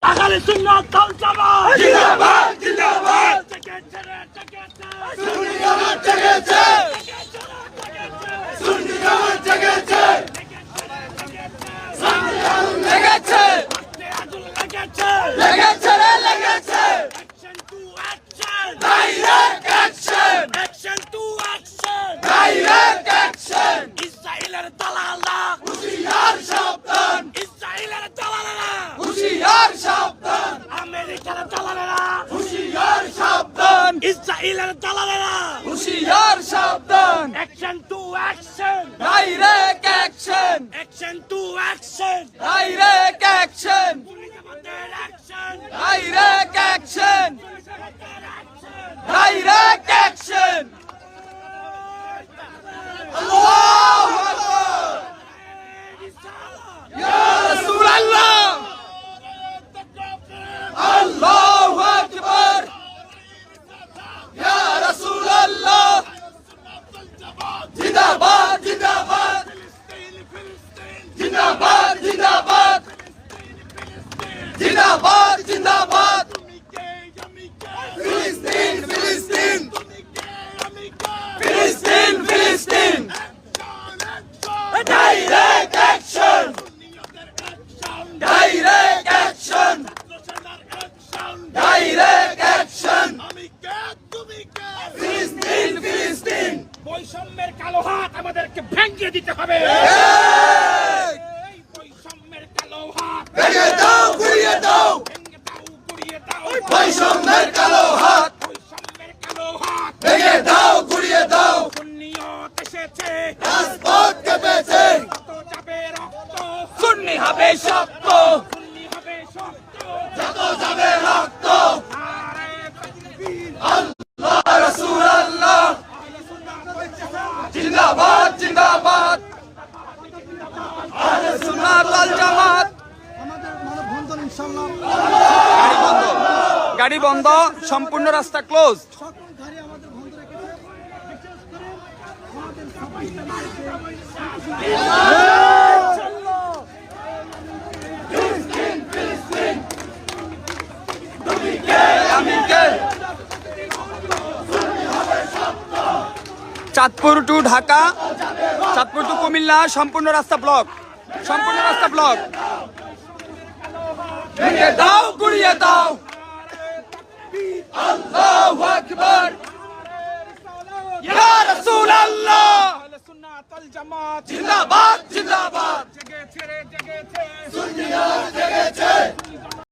আহলে সুন্নাত ওয়াল জামাত জিন্দাবাদ জিন্দাবাদ জেগেছে রে জেগেছে সুন্নি জামাত জেগেছে সুন্নি জামাত জেগেছে লেগেছে লেগেছে রে লেগেছে Action to action! Direct action Action to action! Direct action ইসরায়েলের দালালরা হুঁশিয়ার সাবধান ইসরায়েলের দালালরা হুঁশিয়ার সাবধান আমেরিকার দালালরা হুঁশিয়ার সাবধান ইসরায়েলের দালালরা হুঁশিয়ার সাবধান Action to action! Direct action Action to action! Direct action police আমাদের action! ডাইরেক্ট অ্যাকশন পুলিশ আমাদের action! ডাইরেক্ট অ্যাকশন আল্লাহু আকবার ইয়া রাসূলুল্লাহ আল্লাহু আকবার ইয়া রাসূলুল্লাহ জিন্দাবাদ জিন্দাবাদ জিন্দাবাদ জিন্দাবাদ জিন্দাবাদ জিন্দাবাদ ফিলিস্তিন ফিলিস্তিন ফিলিস্তিন ফিলিস্তিন direct action direct action direct action ফিলিস্তিন ফিলিস্তিন বৈষম্যের কালো হাত আমাদেরকে ভেঙে দিতে হবে এই! এই বৈষম্যের কালো হাত ভেঙে দাও ঘুরিয়ে দাও ভেঙে দাও গুড়িয়ে দাও বৈষম্যের কালো হাত বৈষম্যের কালো হাত ভেঙে দাও ঘুরিয়ে দাও সুন্নিয়ত এসেছে রাজপথ কেঁপেছে কত যাবে রক্ত সুন্নি হবে শক্ত সুন্নি হবে শক্ত যত যাবে রক্ত নারে তাকবীর আল্লাহ রাসূলুল্লাহ আহলে সুন্নাত ওয়াল জামাত জিন্দাবাদ জিন্দাবাদ আহলে সুন্নাত ওয়াল জামাত গাড়ি বন্ধ সম্পূর্ণ রাস্তা close Chandpur to Dhaka Chandpur to Comilla সম্পূর্ণ রাস্তা ব্লক সম্পূর্ণ রাস্তা ব্লক ভেঙে দাও গুড়িয়ে দাও আল্লাহু আকবার ইয়া রাসূলুল্লাহ আহলে সুন্নাত ওয়াল জামাত জিন্দাবাদ জিন্দাবাদ জেগেছে রে জেগেছে সুন্নিয়ত জেগেছে